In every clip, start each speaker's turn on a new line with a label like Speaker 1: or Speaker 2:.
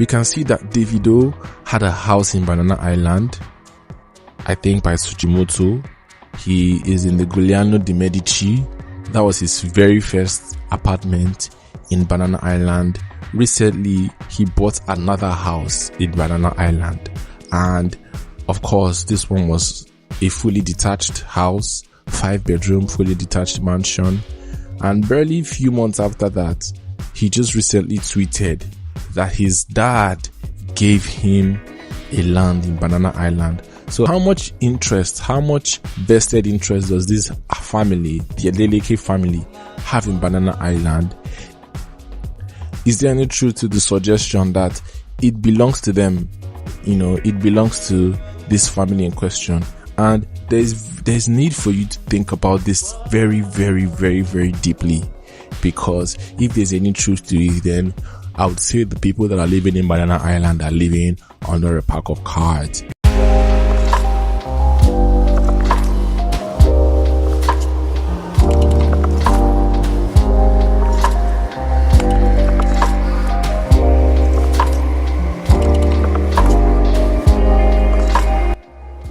Speaker 1: we can see that Davido had a house in Banana Island, I think by Sujimoto. He is in the Giuliano de Medici. That was his very first apartment in Banana Island. Recently, he bought another house in Banana Island. And of course, this one was a fully detached house, 5-bedroom, fully detached mansion. And barely a few months after that, he just recently tweeted that his dad gave him a land in Banana Island. So how much interest, how much vested interest does this family, the Adeleke family, have in Banana Island? Is there any truth to the suggestion that it belongs to them? You know, it belongs to this family in question. And there's need for you to think about this very, very, very, very deeply. Because if there's any truth to it, then I would say the people that are living in Banana Island are living under a pack of cards.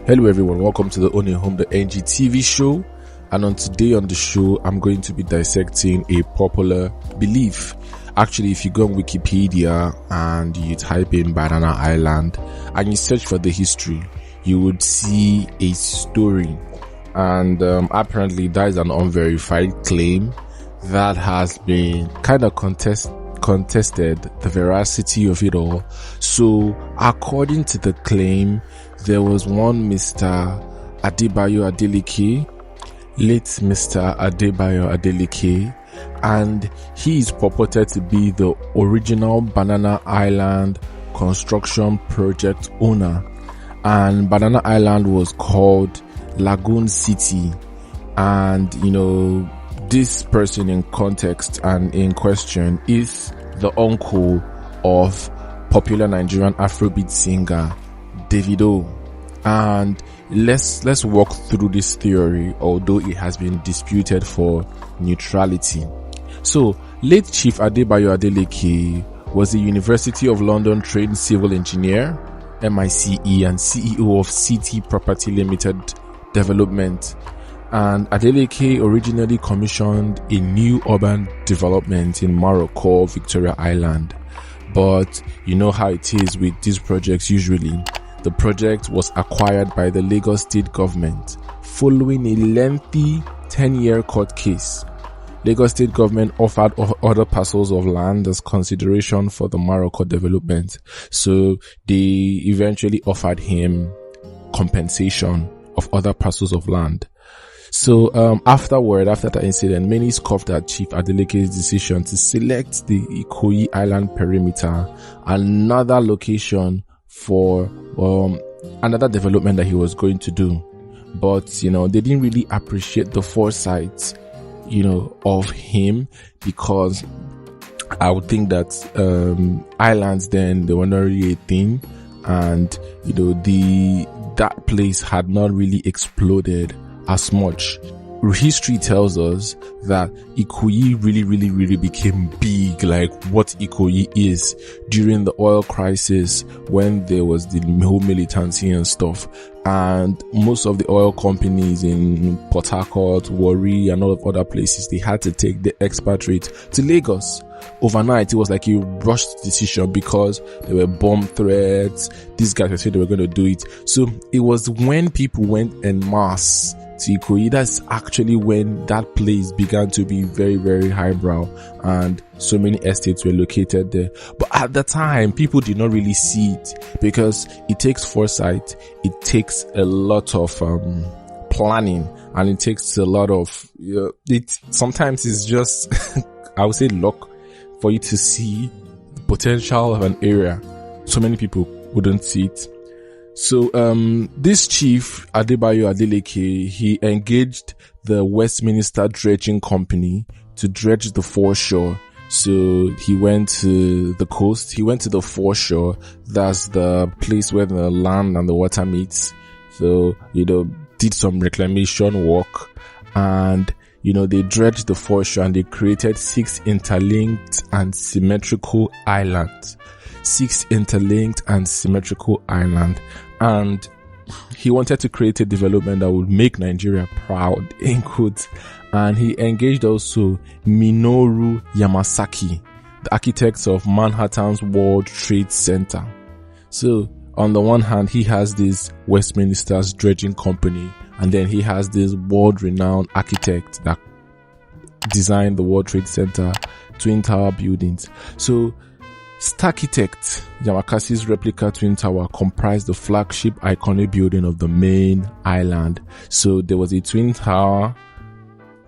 Speaker 1: Hello everyone, welcome to the Ownahome, the NG TV show. And today on the show, I'm going to be dissecting a popular belief. Actually, if you go on Wikipedia and you type in Banana Island and you search for the history, you would see a story. And apparently that is an unverified claim that has been kind of contested, the veracity of it all. So according to the claim, there was one Mr. Adebayo Adeleke, late Mr. Adebayo Adeleke, and he is purported to be the original Banana Island construction project owner. And Banana Island was called Lagoon City. And, you know, this person in context and in question is the uncle of popular Nigerian Afrobeat singer Davido. And let's walk through this theory, although it has been disputed for neutrality. So, late Chief Adebayo Adeleke was a University of London trained civil engineer, MICE, and CEO of City Property Limited Development. And Adeleke originally commissioned a new urban development in Maroko, Victoria Island. But you know how it is with these projects usually. The project was acquired by the Lagos State government following a lengthy 10-year court case. Lagos State government offered other parcels of land as consideration for the Maroko development. So they eventually offered him compensation of other parcels of land. So after that incident, many scoffed at Chief Adeleke's decision to select the Ikoyi Island perimeter, another location for another development that he was going to do. But, you know, they didn't really appreciate the foresight, you know, of him, because I would think that islands then, they were not really a thing, and, you know, that place had not really exploded as much. History tells us that Ikoyi really became big, like what Ikoyi is, during the oil crisis when there was the whole militancy and stuff. And most of the oil companies in Port Harcourt, Warri, and all of other places, they had to take the expatriate to Lagos. Overnight, it was like a rushed decision because there were bomb threats. These guys said they were going to do it. So it was when people went en masse to Ikoyi, that's actually when that place began to be very, very highbrow, and so many estates were located there. But at the time, people did not really see it because it takes foresight, it takes a lot of planning, and it takes a lot of sometimes it's just I would say luck for you to see the potential of an area. So many people wouldn't see it. So, this Chief Adebayo Adeleke, he engaged the Westminster Dredging Company to dredge the foreshore. So he went to the coast, he went to the foreshore, that's the place where the land and the water meets. So, you know, did some reclamation work, and, you know, they dredged the foreshore and they created 6 interlinked and symmetrical islands. 6 interlinked and symmetrical island, and he wanted to create a development that would make Nigeria proud, in quotes. And he engaged also Minoru Yamasaki, the architects of Manhattan's World Trade Center. So on the one hand, he has this Westminster Dredging Company, and then he has this world-renowned architect that designed the World Trade Center Twin Tower buildings. So Starchitect Yamakasi's replica Twin Tower comprised the flagship iconic building of the main island. So there was a Twin Tower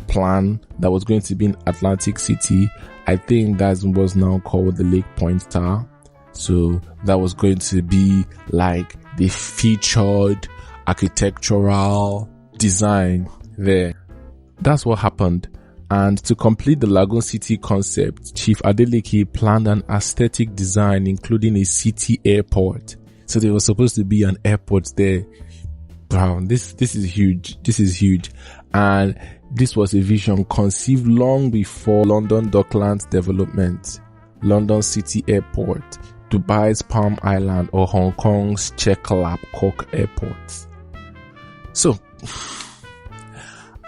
Speaker 1: plan that was going to be in Atlantic City. I think that was now called the Lake Point Tower. So that was going to be like the featured architectural design there. That's what happened. And to complete the Lagoon City concept, Chief Adeleke planned an aesthetic design including a city airport. So there was supposed to be an airport there. Wow, this is huge. This is huge. And this was a vision conceived long before London Docklands development, London City Airport, Dubai's Palm Island, or Hong Kong's Cheklap Kok Airport. So,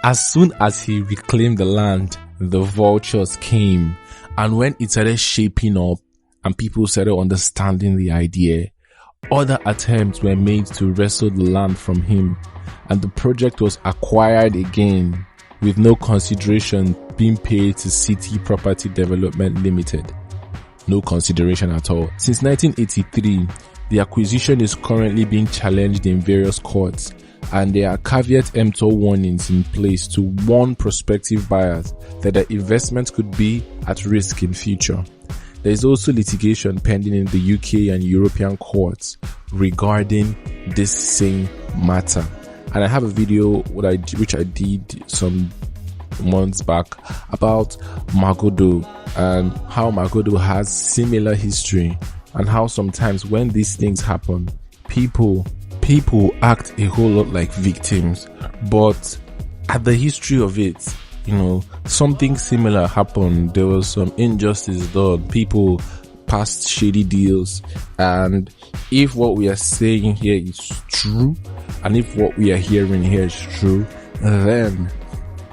Speaker 1: as soon as he reclaimed the land, the vultures came, and when it started shaping up and people started understanding the idea, other attempts were made to wrestle the land from him, and the project was acquired again with no consideration being paid to City Property Development Limited. No consideration at all. Since 1983, the acquisition is currently being challenged in various courts, and there are caveat emptor warnings in place to warn prospective buyers that their investments could be at risk in future. There is also litigation pending in the UK and European courts regarding this same matter. And I have a video which I did some months back about Magodo and how Magodo has similar history, and how sometimes when these things happen, people act a whole lot like victims, but at the history of it, something similar happened. There was some injustice done. People passed shady deals, and if what we are saying here is true, and if what we are hearing here is true, then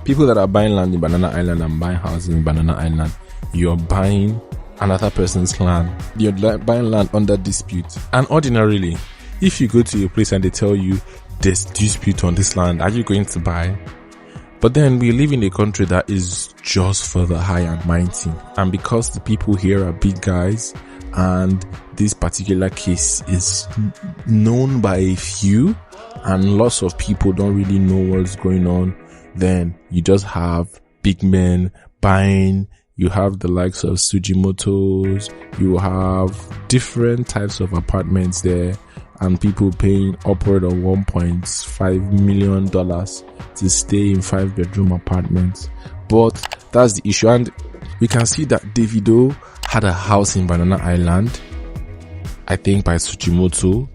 Speaker 1: people that are buying land in Banana Island and buying houses in Banana Island, you're buying another person's land. You're buying land under dispute. And ordinarily, if you go to a place and they tell you there's dispute on this land, are you going to buy? But then we live in a country that is just for the high and mighty. And because the people here are big guys, and this particular case is known by a few, and lots of people don't really know what's going on, then you just have big men buying. You have the likes of Sujimotos, you have different types of apartments there, and people paying upward of $1.5 million to stay in 5-bedroom apartments. But that's the issue. And we can see that Davido had a house in Banana Island, I think by Sujimoto.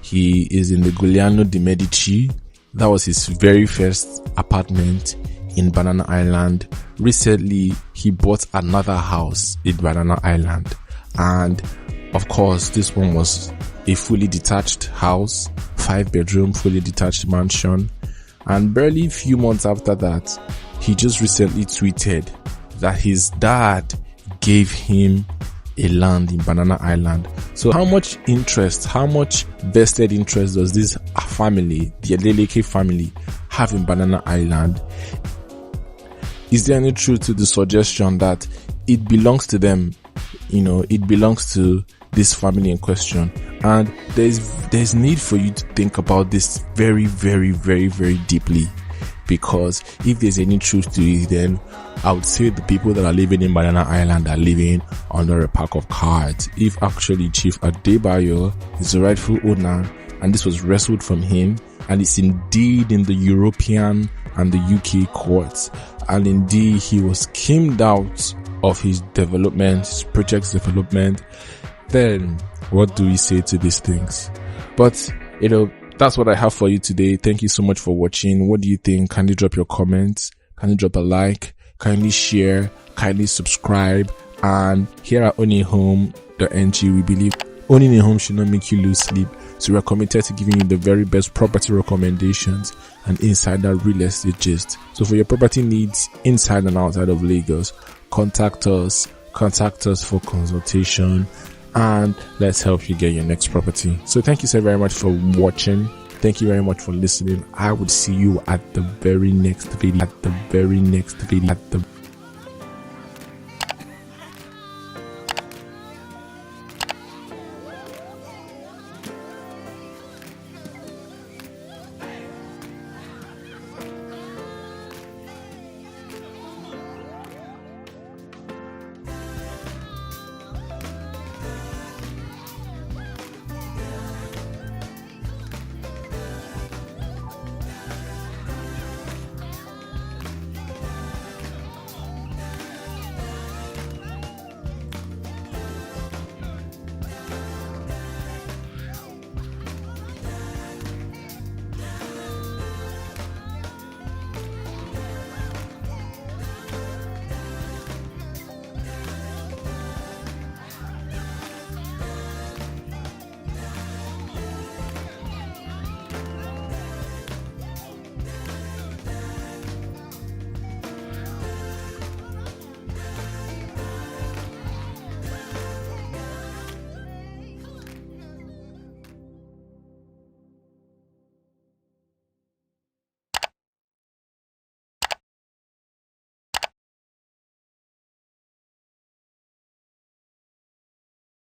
Speaker 1: He is in the Giuliano de Medici. That was his very first apartment in Banana Island. Recently, he bought another house in Banana Island. And of course, this one was a fully detached house, 5-bedroom, fully detached mansion. And barely a few months after that, he just recently tweeted that his dad gave him a land in Banana Island. So how much vested interest does this family, the Adeleke family, have in Banana Island? Is there any truth to the suggestion that it belongs to them? It belongs to this family in question. And there's need for you to think about this very, very, very, very deeply, because if there's any truth to it, then I would say the people that are living in Banana Island are living under a pack of cards. If actually Chief Adebayo is the rightful owner, and this was wrestled from him, and it's indeed in the European and the UK courts, and indeed he was skimmed out of his development, his project's development, then what do we say to these things? But that's what I have for you today. Thank you so much for watching. What do you think? Kindly drop your comments, kindly drop a like, kindly share, kindly subscribe. And here at Ownahome, We believe owning a home should not make you lose sleep, so we are committed to giving you the very best property recommendations and insider real estate gist. So for your property needs inside and outside of Lagos, contact us for consultation, and let's help you get your next property. So thank you so very much for watching. Thank you very much for listening. I would see you at the very next video.